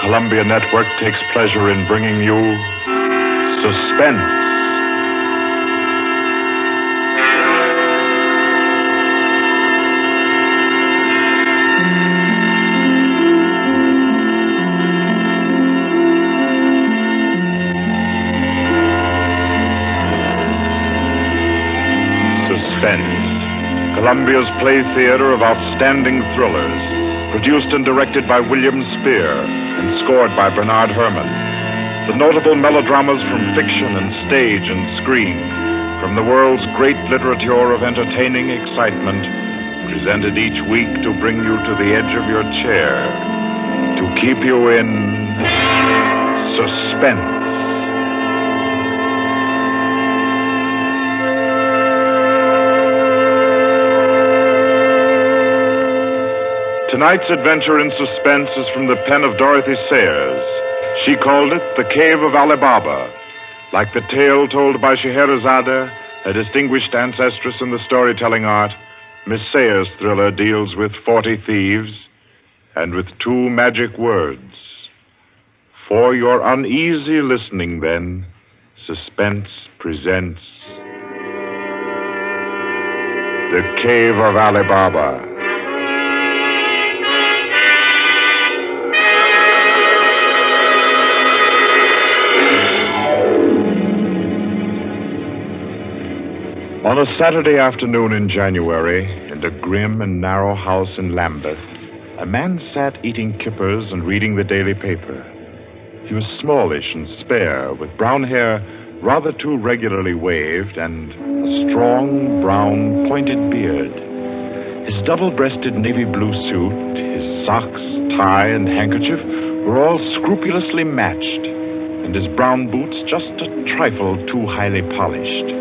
Columbia Network takes pleasure in bringing you Suspense. Suspense, Columbia's play theater of outstanding thrillers, produced and directed by William Spear and scored by Bernard Herrmann. The notable melodramas from fiction and stage and screen, from the world's great literature of entertaining excitement, presented each week to bring you to the edge of your chair, to keep you in suspense. Tonight's adventure in suspense is from the pen of Dorothy Sayers. She called it The Cave of Ali Baba. Like the tale told by Scheherazade, a distinguished ancestress in the storytelling art, Miss Sayers' thriller deals with 40 thieves and with 2 magic words. For your uneasy listening, then, Suspense presents The Cave of Ali Baba. On a Saturday afternoon in January, in a grim and narrow house in Lambeth, a man sat eating kippers and reading the daily paper. He was smallish and spare, with brown hair rather too regularly waved and a strong, brown, pointed beard. His double-breasted navy blue suit, his socks, tie, and handkerchief were all scrupulously matched, and his brown boots just a trifle too highly polished.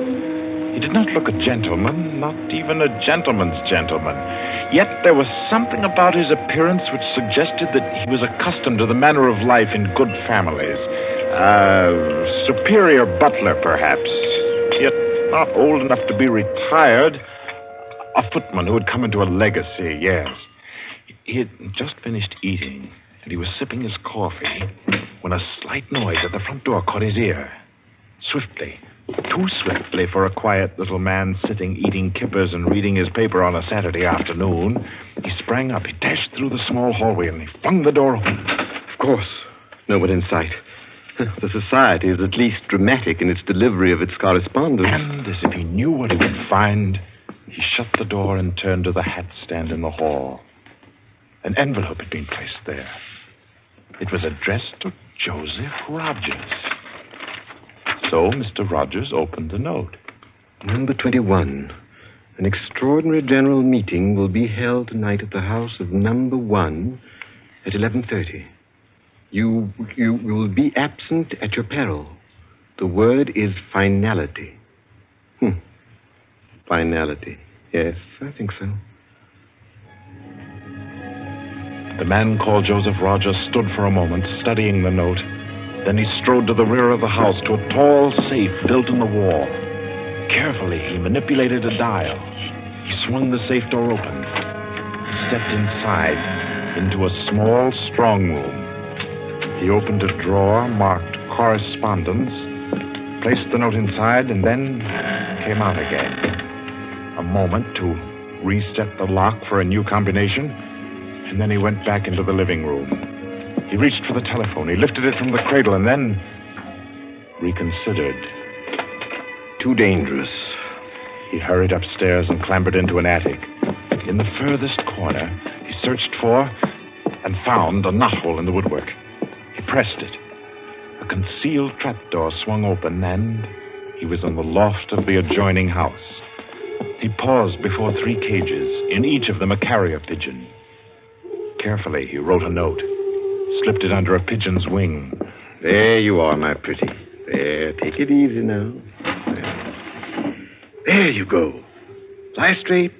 He did not look a gentleman, not even a gentleman's gentleman. Yet there was something about his appearance which suggested that he was accustomed to the manner of life in good families. A superior butler, perhaps, yet not old enough to be retired. A footman who had come into a legacy, yes. He had just finished eating, and he was sipping his coffee when a slight noise at the front door caught his ear. Swiftly, too swiftly for a quiet little man sitting eating kippers and reading his paper on a Saturday afternoon, he sprang up. He dashed through the small hallway and he flung the door open. Of course, no one in sight. The society is at least dramatic in its delivery of its correspondence. And as if he knew what he would find, he shut the door and turned to the hat stand in the hall. An envelope had been placed there. It was addressed to Joseph Rogers. So Mr. Rogers opened the note. Number 21. An extraordinary general meeting will be held tonight at the house of number 1 at 11:30. You will be absent at your peril. The word is finality. Finality. Yes, I think so. The man called Joseph Rogers stood for a moment, studying the note. Then he strode to the rear of the house, to a tall safe built in the wall. Carefully, he manipulated a dial. He swung the safe door open. He stepped inside into a small strong room. He opened a drawer marked Correspondence, placed the note inside, and then came out again. A moment to reset the lock for a new combination, and then he went back into the living room. He reached for the telephone. He lifted it from the cradle and then reconsidered. Too dangerous. He hurried upstairs and clambered into an attic. In the furthest corner, he searched for and found a knothole in the woodwork. He pressed it. A concealed trapdoor swung open, and he was in the loft of the adjoining house. He paused before 3 cages, in each of them a carrier pigeon. Carefully, he wrote a note. Slipped it under a pigeon's wing. There you are, my pretty. There, take it easy now. There you go. Fly straight.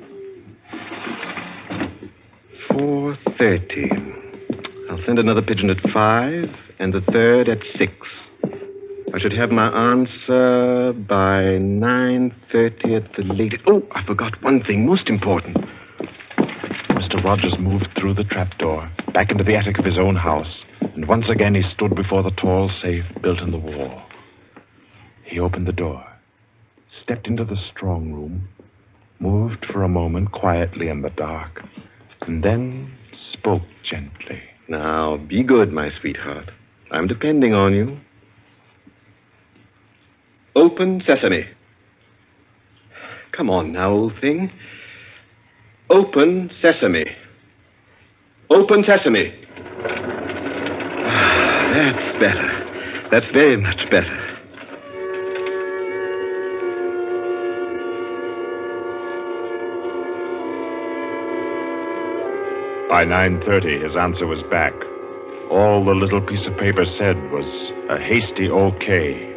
4:30. I'll send another pigeon at 5 and the third at 6. I should have my answer by 9:30 at the latest. Oh, I forgot one thing most important. Mr. Rogers moved through the trapdoor, back into the attic of his own house, and once again he stood before the tall safe built in the wall. He opened the door, stepped into the strong room, moved for a moment quietly in the dark, and then spoke gently. Now, be good, my sweetheart. I'm depending on you. Open sesame. Come on now, old thing. Open sesame. Open sesame. Ah, that's better. That's very much better. By 9:30, his answer was back. All the little piece of paper said was a hasty okay.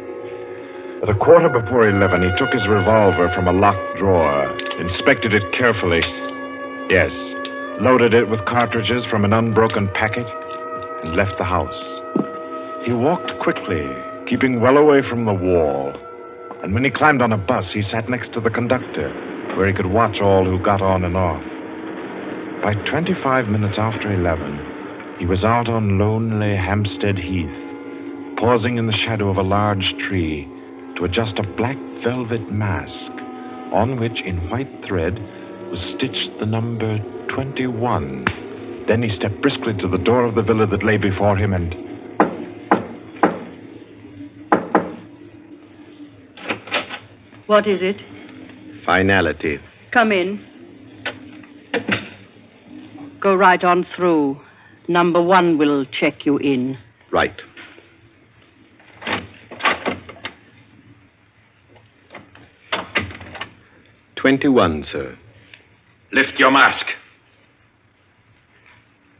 At a quarter before 11, he took his revolver from a locked drawer, inspected it carefully. Yes, loaded it with cartridges from an unbroken packet, and left the house. He walked quickly, keeping well away from the wall. And when he climbed on a bus, he sat next to the conductor, where he could watch all who got on and off. By 25 minutes after 11, he was out on lonely Hampstead Heath, pausing in the shadow of a large tree to adjust a black velvet mask on which, in white thread, was stitched the number 21. Then he stepped briskly to the door of the villa that lay before him and... What is it? Finality. Come in. Go right on through. Number 1 will check you in. Right. "21, sir. Lift your mask.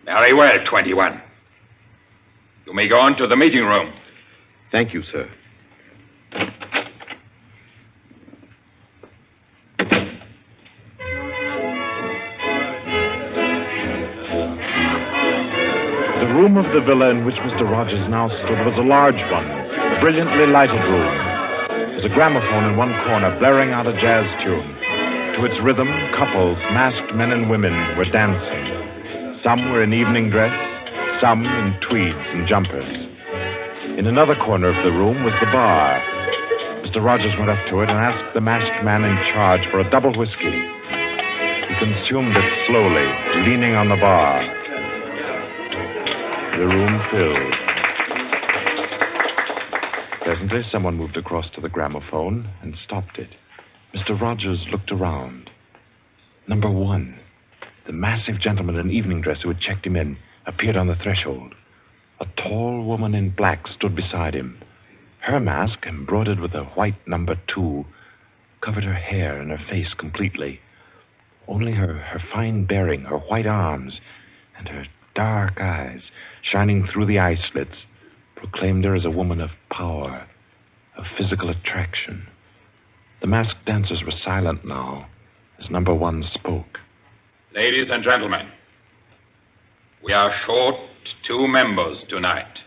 Very well, 21. You may go on to the meeting room. Thank you, sir. The room of the villa in which Mr. Rogers now stood was a large one, a brilliantly lighted room. There was a gramophone in one corner, blaring out a jazz tune. To its rhythm, couples, masked men and women, were dancing. Some were in evening dress, some in tweeds and jumpers. In another corner of the room was the bar. Mr. Rogers went up to it and asked the masked man in charge for a double whiskey. He consumed it slowly, leaning on the bar. The room filled. Presently, someone moved across to the gramophone and stopped it. Mr. Rogers looked around. Number 1, the massive gentleman in evening dress who had checked him in, appeared on the threshold. A tall woman in black stood beside him. Her mask, embroidered with a white number 2, covered her hair and her face completely. Only her fine bearing, her white arms, and her dark eyes, shining through the eye slits, proclaimed her as a woman of power, of physical attraction. The masked dancers were silent now as number 1 spoke. Ladies and gentlemen, we are short 2 members tonight.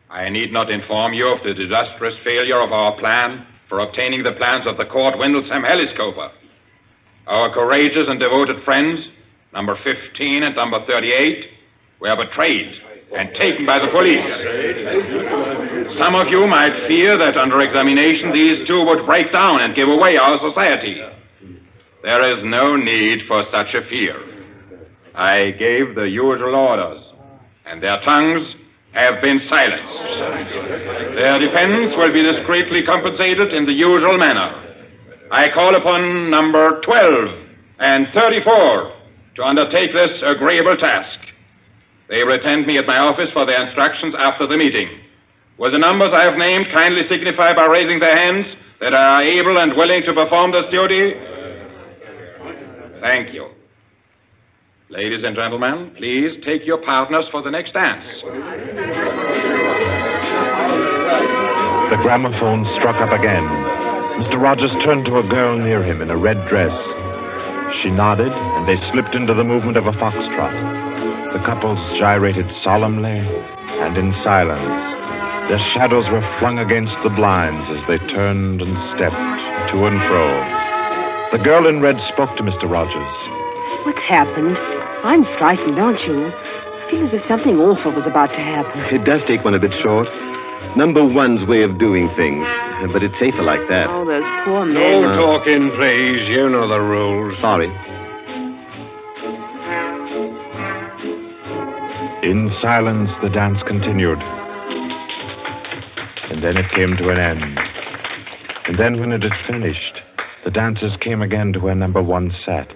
I need not inform you of the disastrous failure of our plan for obtaining the plans of the Court Windlesham Heliscoper. Our courageous and devoted friends, number 15 and number 38, were betrayed and taken by the police. Some of you might fear that under examination these 2 would break down and give away our society. There is no need for such a fear. I gave the usual orders, and their tongues have been silenced. Their defense will be discreetly compensated in the usual manner. I call upon number 12 and 34 to undertake this agreeable task. They will attend me at my office for their instructions after the meeting. Will the numbers I have named kindly signify by raising their hands that they are able and willing to perform this duty? Thank you. Ladies and gentlemen, please take your partners for the next dance. The gramophone struck up again. Mr. Rogers turned to a girl near him in a red dress. She nodded, and they slipped into the movement of a foxtrot. The couples gyrated solemnly and in silence. Their shadows were flung against the blinds as they turned and stepped to and fro. The girl in red spoke to Mr. Rogers. What's happened? I'm frightened, aren't you? I feel as if something awful was about to happen. It does take one a bit short. Number one's way of doing things. But it's safer like that. Oh, those poor men. No talking, please. You know the rules. Sorry. In silence, the dance continued. And then it came to an end. And then when it had finished, the dancers came again to where number one sat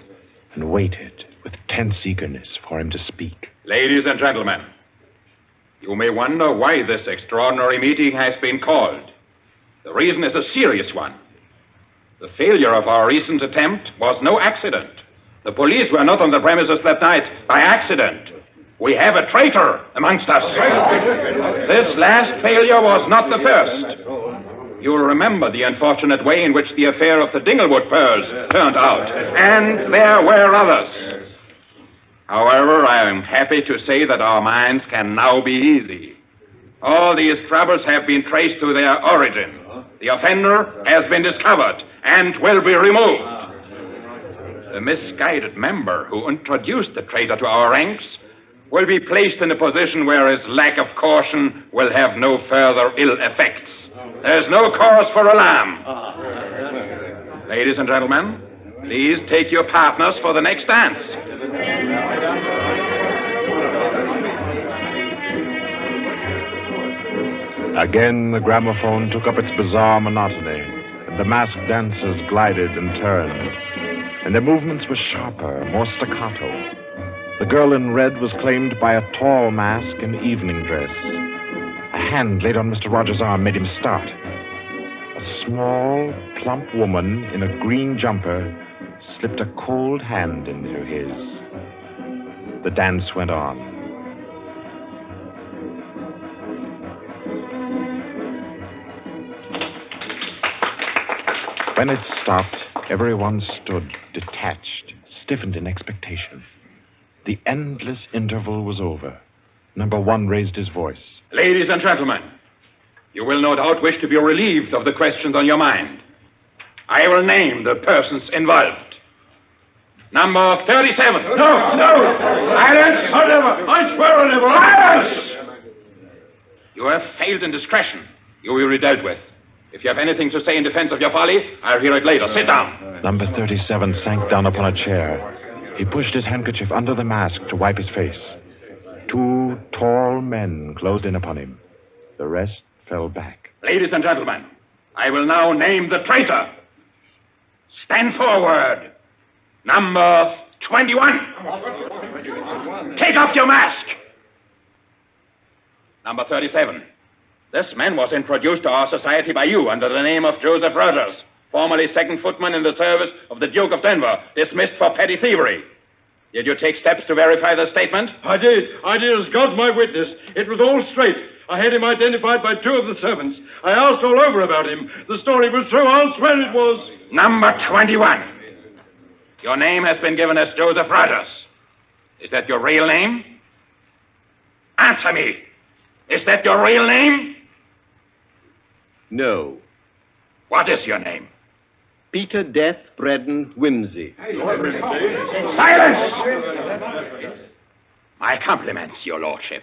and waited with tense eagerness for him to speak. Ladies and gentlemen, you may wonder why this extraordinary meeting has been called. The reason is a serious one. The failure of our recent attempt was no accident. The police were not on the premises that night by accident. We have a traitor amongst us. This last failure was not the first. You'll remember the unfortunate way in which the affair of the Dinglewood pearls turned out. And there were others. However, I am happy to say that our minds can now be easy. All these troubles have been traced to their origin. The offender has been discovered and will be removed. The misguided member who introduced the traitor to our ranks will be placed in a position where his lack of caution will have no further ill effects. There's no cause for alarm. Ladies and gentlemen, please take your partners for the next dance. Again, the gramophone took up its bizarre monotony, and the masked dancers glided and turned, and their movements were sharper, more staccato. The girl in red was claimed by a tall mask in evening dress. A hand laid on Mr. Rogers' arm made him start. A small, plump woman in a green jumper slipped a cold hand into his. The dance went on. When it stopped, everyone stood detached, stiffened in expectation. The endless interval was over. Number one raised his voice. Ladies and gentlemen, you will no doubt wish to be relieved of the questions on your mind. I will name the persons involved. Number 37. No! Silence! I swear on never. Silence! You have failed in discretion. You will be dealt with. If you have anything to say in defense of your folly, I'll hear it later. Sit down. Number 37 sank down upon a chair. He pushed his handkerchief under the mask to wipe his face. Two tall men closed in upon him. The rest fell back. Ladies and gentlemen, I will now name the traitor. Stand forward. Number 21. Take off your mask. Number 37. This man was introduced to our society by you under the name of Joseph Rogers, formerly second footman in the service of the Duke of Denver, dismissed for petty thievery. Did you take steps to verify the statement? I did as God's my witness. It was all straight. I had him identified by two of the servants. I asked all over about him. The story was true. I'll swear it was. Number 21. Your name has been given as Joseph Rogers. Is that your real name? Answer me. Is that your real name? No. What is your name? Peter Death Braddon Whimsy. Silence! My compliments, your lordship.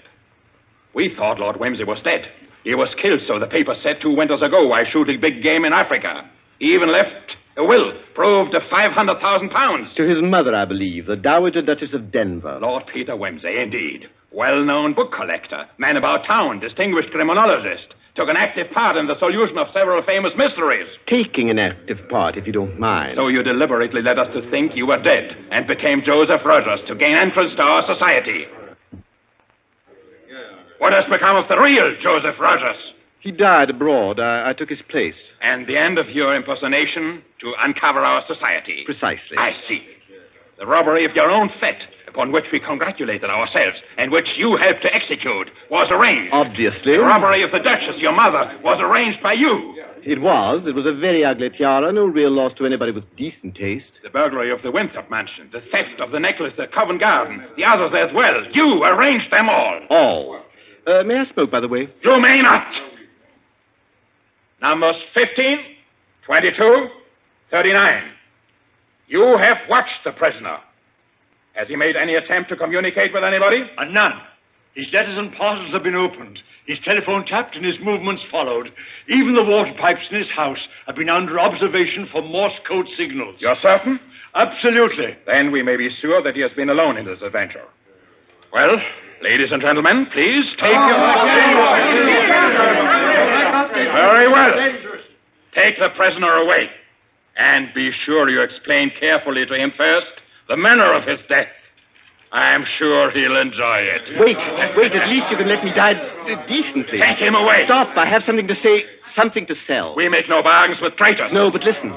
We thought Lord Whimsy was dead. He was killed, so the paper said 2 winters ago, while shooting big game in Africa. He even left a will, proved of £500,000. To his mother, I believe, the Dowager Duchess of Denver. Lord Peter Whimsy, indeed. Well-known book collector, man about town, distinguished criminologist. Took an active part in the solution of several famous mysteries. Taking an active part, if you don't mind. So you deliberately led us to think you were dead and became Joseph Rogers to gain entrance to our society. What has become of the real Joseph Rogers? He died abroad. I took his place. And the end of your impersonation to uncover our society? Precisely. I see. The robbery of your own fete, upon which we congratulated ourselves, and which you helped to execute, was arranged. Obviously. The robbery of the Duchess, your mother, was arranged by you. It was. It was a very ugly tiara. No real loss to anybody with decent taste. The burglary of the Winthrop mansion, the theft of the necklace at Covent Garden, the others as well. You arranged them all. All. May I smoke, by the way? You may not. Numbers 15, 22, 39. You have watched the prisoner. Has he made any attempt to communicate with anybody? None. His letters and parcels have been opened. His telephone tapped and his movements followed. Even the water pipes in his house have been under observation for Morse code signals. You're certain? Absolutely. Then we may be sure that he has been alone in this adventure. Well, ladies and gentlemen, please take your... Very well. Take the prisoner away. And be sure you explain carefully to him first the manner of his death. I'm sure he'll enjoy it. Wait, at least you can let me die decently. Take him away. Stop, I have something to say, something to sell. We make no bargains with traitors. No, but listen.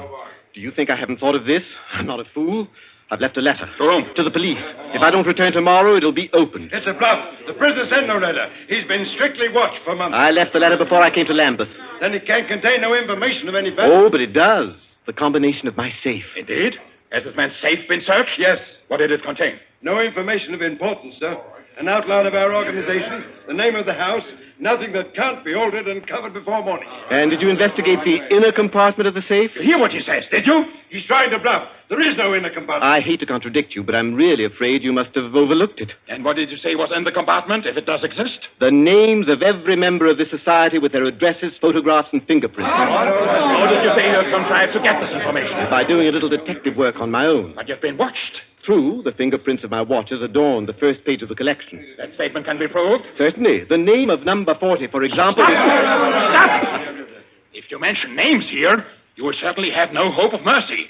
Do you think I haven't thought of this? I'm not a fool. I've left a letter. To whom? To the police. If I don't return tomorrow, it'll be opened. It's a bluff. The prisoner sent no letter. He's been strictly watched for months. I left the letter before I came to Lambeth. Then it can't contain no information of any value. Oh, but it does. The combination of my safe. Indeed? Has this man's safe been searched? Yes. What did it contain? No information of importance, sir. An outline of our organization, the name of the house, nothing that can't be altered and covered before morning. And did you investigate the inner compartment of the safe? You hear what he says, did you? He's trying to bluff. There is no inner compartment. I hate to contradict you, but I'm really afraid you must have overlooked it. And what did you say was in the compartment, if it does exist? The names of every member of this society with their addresses, photographs, and fingerprints. How did you say you contrived to get this information? By doing a little detective work on my own. But you've been watched. True, the fingerprints of my watches adorn the first page of the collection. That statement can be proved? Certainly. The name of number 40, for example... Stop! If you mention names here, you will certainly have no hope of mercy.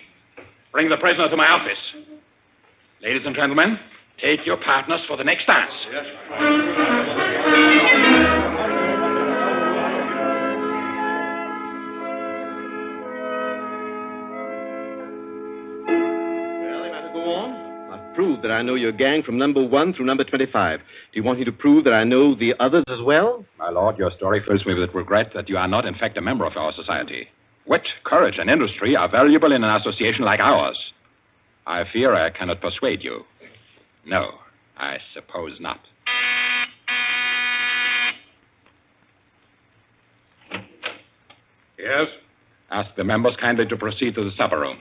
Bring the prisoner to my office. Ladies and gentlemen, take your partners for the next dance. Yes. Well, you better go on. I've proved that I know your gang from number 1 through number 25. Do you want me to prove that I know the others as well? My lord, your story fills me with regret that you are not, in fact, a member of our society. Wit, courage, and industry are valuable in an association like ours. I fear I cannot persuade you. No, I suppose not. Yes? Ask the members kindly to proceed to the supper room.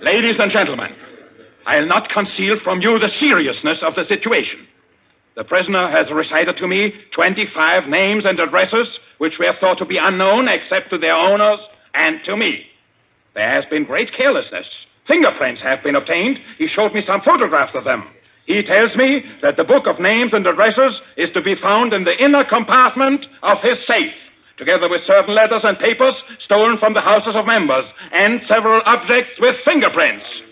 Ladies and gentlemen, I'll not conceal from you the seriousness of the situation. The prisoner has recited to me 25 names and addresses which were thought to be unknown except to their owners and to me. There has been great carelessness. Fingerprints have been obtained. He showed me some photographs of them. He tells me that the book of names and addresses is to be found in the inner compartment of his safe, together with certain letters and papers stolen from the houses of members and several objects with fingerprints.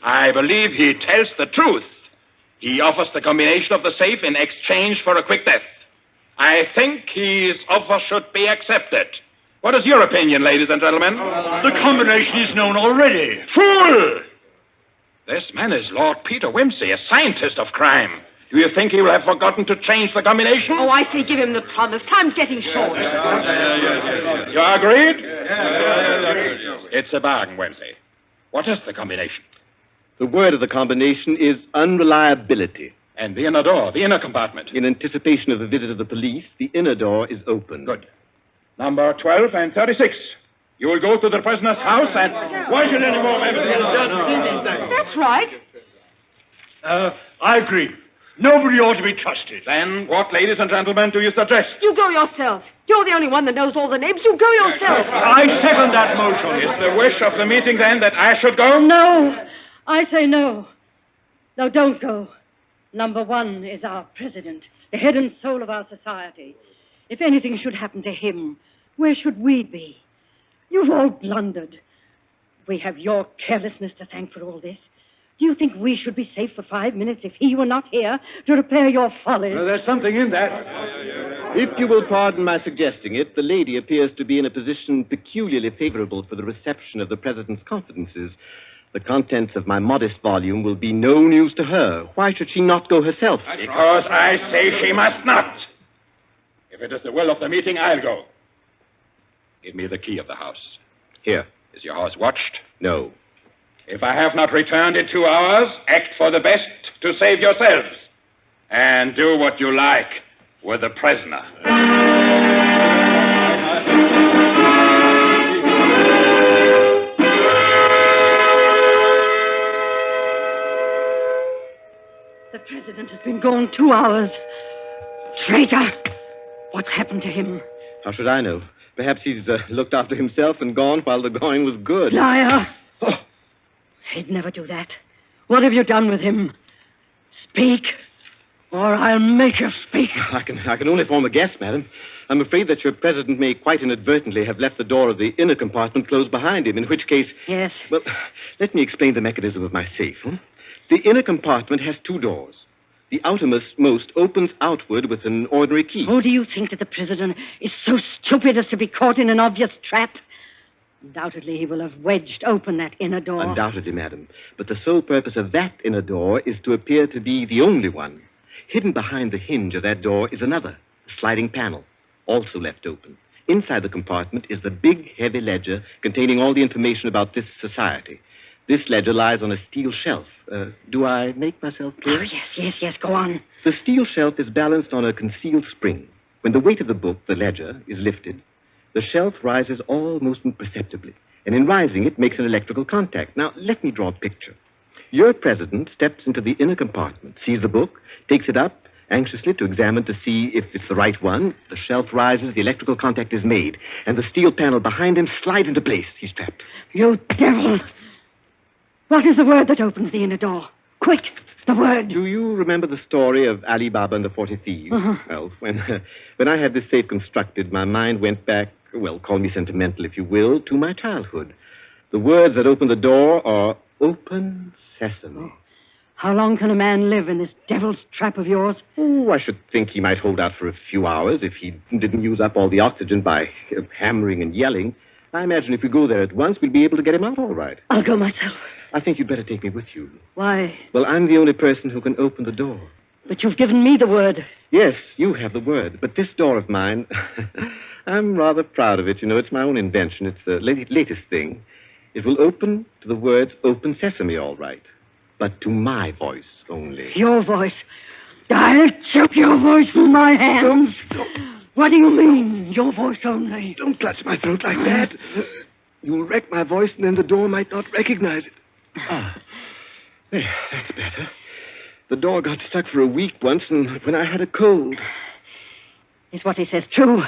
I believe he tells the truth. He offers the combination of the safe in exchange for a quick death. I think his offer should be accepted. What is your opinion, ladies and gentlemen? The combination is known already. Fool! This man is Lord Peter Wimsey, a scientist of crime. Do you think he will have forgotten to change the combination? Oh, I say give him the promise. Time's getting short. You agreed? It's a bargain, Wimsey. What is the combination? The word of the combination is unreliability. And the inner door, the inner compartment. In anticipation of the visit of the police, the inner door is open. Good. Number 12 and 36. You will go to the prisoner's house and... Why should any more members That's right. I agree. Nobody ought to be trusted. Then what, ladies and gentlemen, do you suggest? You go yourself. You're the only one that knows all the names. You go yourself. I second that motion. Is the wish of the meeting, then, that I should go? No. I say no. No, don't go. Number 1 is our president, the head and soul of our society. If anything should happen to him, where should we be? You've all blundered. We have your carelessness to thank for all this. Do you think we should be safe for 5 minutes if he were not here to repair your follies? There's something in that. If you will pardon my suggesting it, the lady appears to be in a position peculiarly favorable for the reception of the president's confidences. The contents of my modest volume will be no news to her. Why should she not go herself? Because I say she must not. If it is the will of the meeting, I'll go. Give me the key of the house. Here. Is your house watched? No. If I have not returned in 2 hours, act for the best to save yourselves. And do what you like with the prisoner. The president has been gone 2 hours. Traitor! What's happened to him? How should I know? Perhaps he's looked after himself and gone while the going was good. Liar! Oh. He'd never do that. What have you done with him? Speak, or I'll make you speak. I can only form a guess, madam. I'm afraid that your president may quite inadvertently have left the door of the inner compartment closed behind him, in which case... Yes? Well, let me explain the mechanism of my safe. The inner compartment has 2 doors. The outermost opens outward with an ordinary key. Oh, do you think that the president is so stupid as to be caught in an obvious trap? Undoubtedly, he will have wedged open that inner door. Undoubtedly, madam. But the sole purpose of that inner door is to appear to be the only one. Hidden behind the hinge of that door is another, a sliding panel, also left open. Inside the compartment is the big, heavy ledger containing all the information about this society. This ledger lies on a steel shelf. Do I make myself clear? Oh, yes, go on. The steel shelf is balanced on a concealed spring. When the weight of the book, the ledger, is lifted, the shelf rises almost imperceptibly, and in rising, it makes an electrical contact. Now, let me draw a picture. Your president steps into the inner compartment, sees the book, takes it up, anxiously to examine to see if it's the right one. The shelf rises, the electrical contact is made, and the steel panel behind him slides into place. He's trapped. You devil! What is the word that opens the inner door? Quick, the word. Do you remember the story of Ali Baba and the 40 Thieves? Uh-huh. Well, when I had this safe constructed, my mind went back, well, call me sentimental if you will, to my childhood. The words that open the door are open sesame. Oh. How long can a man live in this devil's trap of yours? Oh, I should think he might hold out for a few hours if he didn't use up all the oxygen by hammering and yelling. I imagine if we go there at once, we'll be able to get him out all right. I'll go myself. I think you'd better take me with you. Why? Well, I'm the only person who can open the door. But you've given me the word. Yes, you have the word. But this door of mine, I'm rather proud of it. You know, it's my own invention. It's the latest thing. It will open to the words open sesame, all right. But to my voice only. Your voice? I'll choke your voice from my hands. What do you mean, your voice only? Don't clutch my throat like that. You'll wreck my voice, and then the door might not recognize it. Ah, there, that's better. The door got stuck for a week once, and when I had a cold. Is what he says true?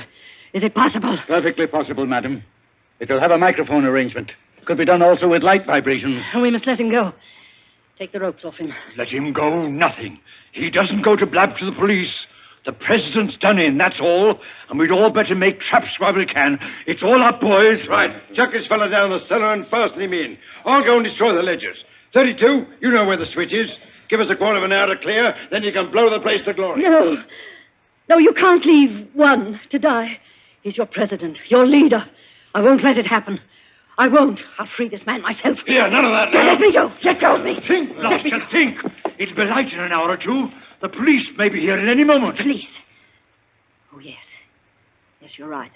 Is it possible? Perfectly possible, madam. It'll have a microphone arrangement. Could be done also with light vibrations. We must let him go. Take the ropes off him. Let him go, nothing. He doesn't go to blab to the police. The president's done in, that's all. And we'd all better make traps while we can. It's all up, boys. Right. Chuck this fella down the cellar and fasten him in. I'll go and destroy the ledgers. 32, you know where the switch is. Give us a quarter of an hour to clear, then you can blow the place to glory. No, you can't leave one to die. He's your president, your leader. I won't let it happen. I won't. I'll free this man myself. Here, none of that now. Let me go. Let go of me. Think, Lobster, think. It'll be light in an hour or two. The police may be here at any moment. Police? Oh, yes. Yes, you're right.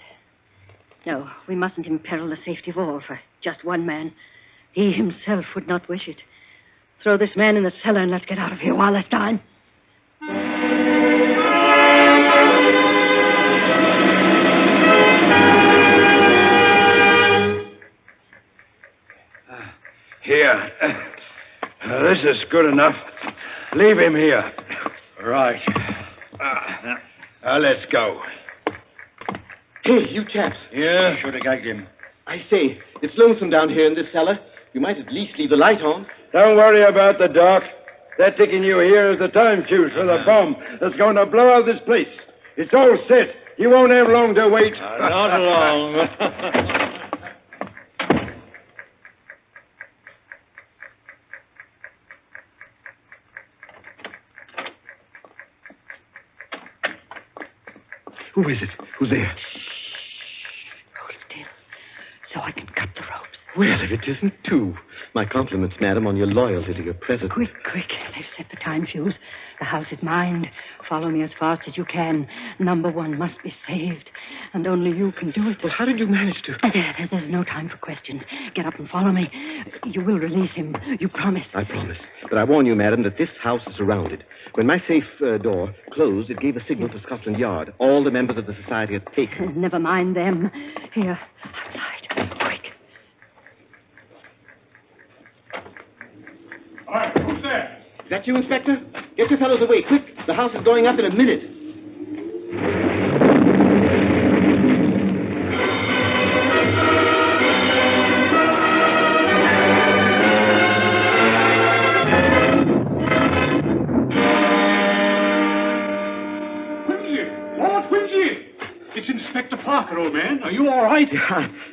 No, we mustn't imperil the safety of all for just one man. He himself would not wish it. Throw this man in the cellar and let's get out of here while there's time. Here. This is good enough. Leave him here. Right. Let's go. Hey, you chaps. Yeah? Should have gagged him. I say, it's lonesome down here in this cellar. You might at least leave the light on. Don't worry about the dark. They're taking you here as the time fuse for the bomb that's going to blow out this place. It's all set. You won't have long to wait. Not long. Who is it? Who's there? Hold still, so I can cut the ropes. Well, if it isn't two. My compliments, madam, on your loyalty to your president. Quick. They've set the time fuse. The house is mine. Follow me as fast as you can. Number one must be saved. And only you can do it. Well, how did you manage to... There's no time for questions. Get up and follow me. You will release him. You promise. I promise. But I warn you, madam, that this house is surrounded. When my safe door closed, it gave a signal to Scotland Yard. All the members of the society had taken. Never mind them. Here, outside. Quick. All right, who's there? Is that you, Inspector? Get your fellows away, quick. The house is going up in a minute. Lord Quincy! It's Inspector Parker, old man. Are you all right?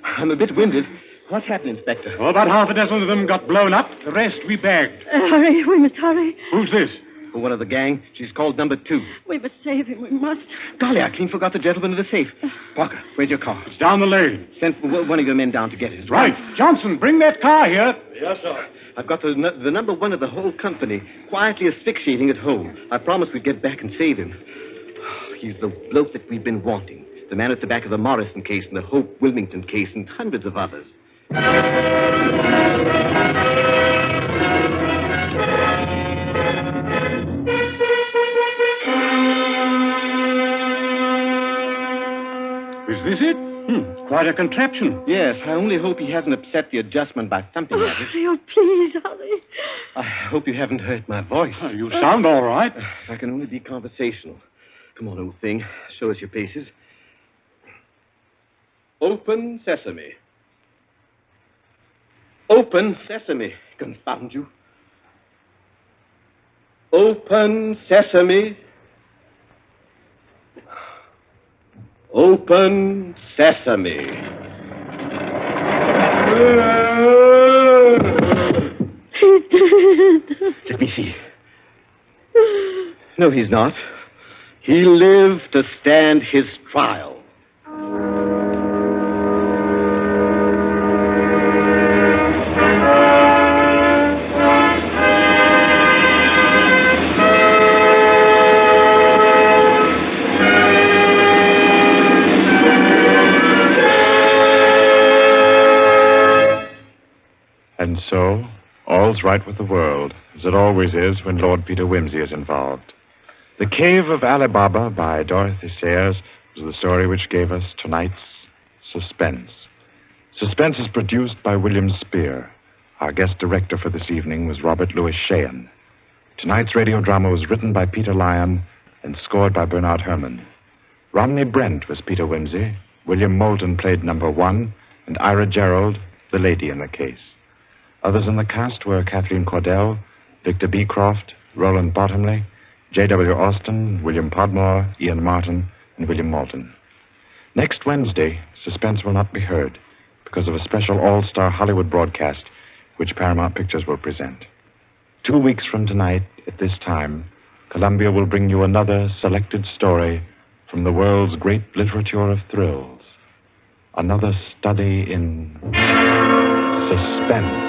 I'm a bit winded. What happened, Inspector? Well, about half a dozen of them got blown up. The rest we bagged. Hurry, we must hurry. Who's this? One of the gang. She's called number 2. We must save him, we must. Golly, I clean forgot the gentleman in the safe. Parker, where's your car? It's down the lane. Send one of your men down to get it. Right. Johnson, bring that car here. Yes, sir. I've got the number 1 of the whole company quietly asphyxiating at home. I promised we'd get back and save him. He's the bloke that we've been wanting. The man at the back of the Morrison case and the Hope Wilmington case and hundreds of others. Is this it? Quite a contraption. Yes, I only hope he hasn't upset the adjustment by thumping at it. Oh, please, hurry. I hope you haven't hurt my voice. You sound all right. If I can only be conversational. Come on, old thing. Show us your paces. Open sesame. Open sesame. Confound you. Open sesame. Open sesame. He's dead. Let me see. No, he's not. He lived to stand his trial. And so, all's right with the world, as it always is when Lord Peter Wimsey is involved. The Cave of Ali Baba by Dorothy Sayers was the story which gave us tonight's Suspense. Suspense is produced by William Spear. Our guest director for this evening was Robert Louis Sheehan. Tonight's radio drama was written by Peter Lyon and scored by Bernard Herrmann. Romney Brent was Peter Wimsey, William Moulton played number 1, and Ira Gerald, the lady in the case. Others in the cast were Kathleen Cordell, Victor Beecroft, Roland Bottomley, J.W. Austin, William Podmore, Ian Martin, and William Moulton. Next Wednesday, Suspense will not be heard because of a special all-star Hollywood broadcast which Paramount Pictures will present. 2 weeks from tonight, at this time, Columbia will bring you another selected story from the world's great literature of thrills. Another study in suspense.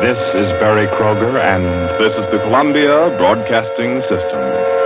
This is Barry Kroger, and This is the Columbia Broadcasting System.